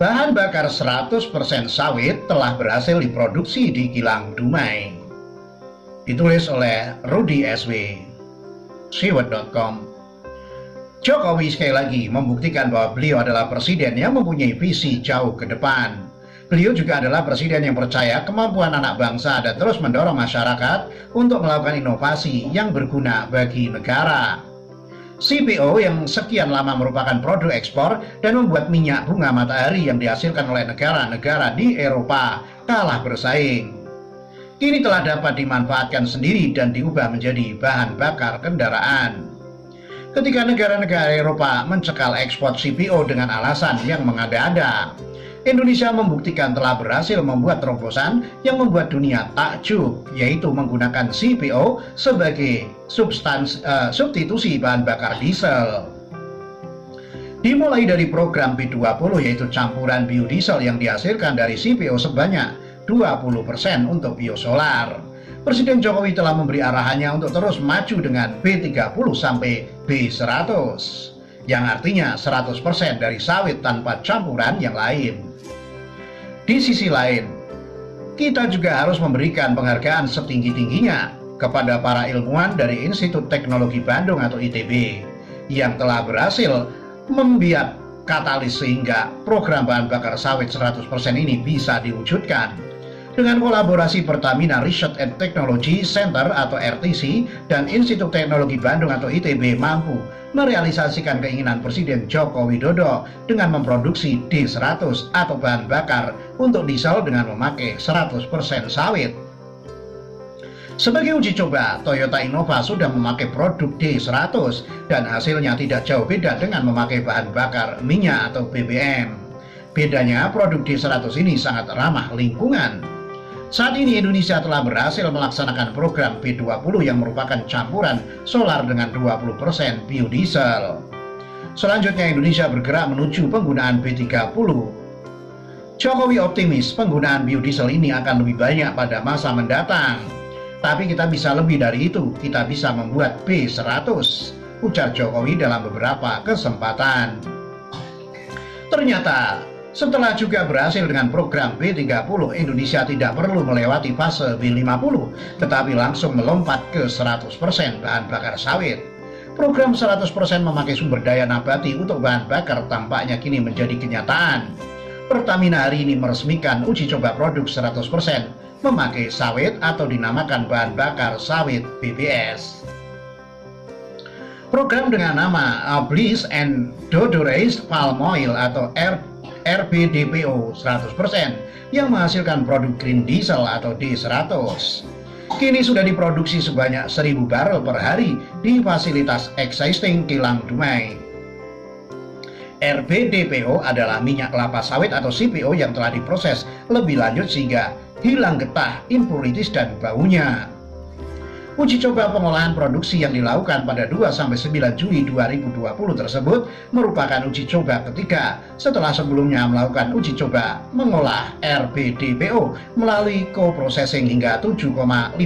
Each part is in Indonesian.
Bahan bakar 100% sawit telah berhasil diproduksi di kilang Dumai. Ditulis oleh Rudi SW, Siwet.com. Jokowi sekali lagi membuktikan bahwa beliau adalah presiden yang mempunyai visi jauh ke depan. Beliau juga adalah presiden yang percaya kemampuan anak bangsa dan terus mendorong masyarakat untuk melakukan inovasi yang berguna bagi negara. CPO yang sekian lama merupakan produk ekspor dan membuat minyak bunga matahari yang dihasilkan oleh negara-negara di Eropa kalah bersaing, kini telah dapat dimanfaatkan sendiri dan diubah menjadi bahan bakar kendaraan. Ketika negara-negara Eropa mencekal ekspor CPO dengan alasan yang mengada-ada, Indonesia membuktikan telah berhasil membuat terobosan yang membuat dunia takjub, yaitu menggunakan CPO sebagai substitusi bahan bakar diesel. Dimulai dari program B20, yaitu campuran biodiesel yang dihasilkan dari CPO sebanyak 20% untuk biosolar. Presiden Jokowi telah memberi arahannya untuk terus maju dengan B30 sampai B100, yang artinya 100% dari sawit tanpa campuran yang lain. Di sisi lain, kita juga harus memberikan penghargaan setinggi-tingginya kepada para ilmuwan dari Institut Teknologi Bandung atau ITB yang telah berhasil membuat katalis sehingga program bahan bakar sawit 100% ini bisa diwujudkan. Dengan kolaborasi Pertamina Research and Technology Center atau RTC dan Institut Teknologi Bandung atau ITB mampu merealisasikan keinginan Presiden Joko Widodo dengan memproduksi D100 atau bahan bakar untuk diesel dengan memakai 100% sawit. Sebagai uji coba, Toyota Innova sudah memakai produk D100 dan hasilnya tidak jauh beda dengan memakai bahan bakar minyak atau BBM. Bedanya, produk D100 ini sangat ramah lingkungan. Saat ini Indonesia telah berhasil melaksanakan program B20 yang merupakan campuran solar dengan 20% biodiesel. Selanjutnya Indonesia bergerak menuju penggunaan B30. Jokowi optimis penggunaan biodiesel ini akan lebih banyak pada masa mendatang. Tapi kita bisa lebih dari itu, kita bisa membuat B100, ujar Jokowi dalam beberapa kesempatan. Ternyata, setelah juga berhasil dengan program B30, Indonesia tidak perlu melewati fase B50, tetapi langsung melompat ke 100% bahan bakar sawit. Program 100% memakai sumber daya nabati untuk bahan bakar tampaknya kini menjadi kenyataan. Pertamina hari ini meresmikan uji coba produk 100% memakai sawit atau dinamakan bahan bakar sawit BBS. Program dengan nama Bliss and Dodorized Palm Oil atau RBDPO 100% yang menghasilkan produk green diesel atau D100 kini sudah diproduksi sebanyak 1000 barel per hari di fasilitas existing kilang Dumai. RBDPO adalah minyak kelapa sawit atau CPO yang telah diproses lebih lanjut sehingga hilang getah, impurities dan baunya. Uji coba pengolahan produksi yang dilakukan pada 2-9 Juli 2020 tersebut merupakan uji coba ketiga setelah sebelumnya melakukan uji coba mengolah RBDPO melalui co-processing hingga 7,5%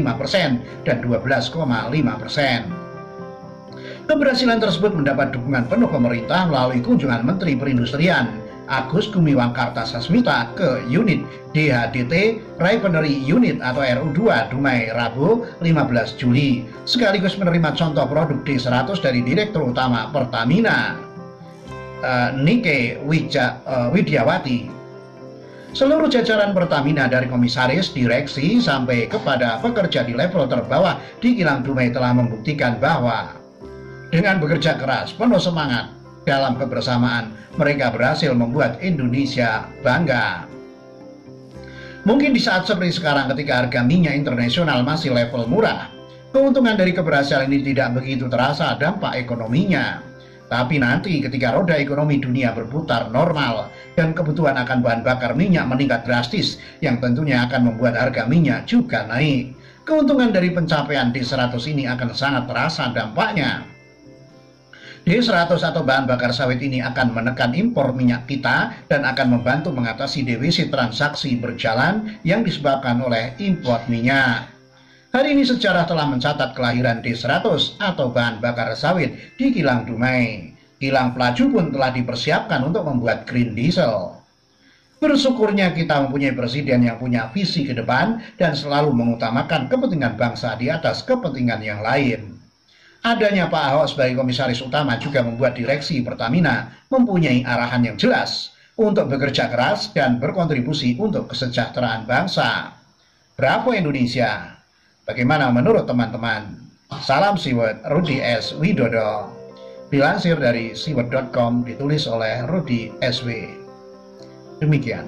dan 12,5%. Keberhasilan tersebut mendapat dukungan penuh pemerintah melalui kunjungan Menteri Perindustrian Agus Gumiwang Kartasasmita ke unit DHDT Refinery Unit atau RU2 Dumai Rabu 15 Juli sekaligus menerima contoh produk D100 dari Direktur Utama Pertamina Nike Widyawati. Seluruh jajaran Pertamina dari komisaris, direksi sampai kepada pekerja di level terbawah di kilang Dumai telah membuktikan bahwa dengan bekerja keras, penuh semangat dalam kebersamaan, mereka berhasil membuat Indonesia bangga. Mungkin di saat seperti sekarang ketika harga minyak internasional masih level murah, keuntungan dari keberhasilan ini tidak begitu terasa dampak ekonominya. Tapi nanti ketika roda ekonomi dunia berputar normal dan kebutuhan akan bahan bakar minyak meningkat drastis yang tentunya akan membuat harga minyak juga naik, keuntungan dari pencapaian D100 ini akan sangat terasa dampaknya. D100 atau bahan bakar sawit ini akan menekan impor minyak kita dan akan membantu mengatasi defisit transaksi berjalan yang disebabkan oleh impor minyak. Hari ini sejarah telah mencatat kelahiran D100 atau bahan bakar sawit di kilang Dumai. Kilang Pelaju pun telah dipersiapkan untuk membuat green diesel. Bersyukurnya kita mempunyai presiden yang punya visi ke depan dan selalu mengutamakan kepentingan bangsa di atas kepentingan yang lain. Adanya Pak Ahok sebagai komisaris utama juga membuat direksi Pertamina mempunyai arahan yang jelas untuk bekerja keras dan berkontribusi untuk kesejahteraan bangsa. Bravo Indonesia! Bagaimana menurut teman-teman? Salam Siwet, Rudi S. Widodo. Dilansir dari siwet.com, ditulis oleh Rudi SW. Demikian.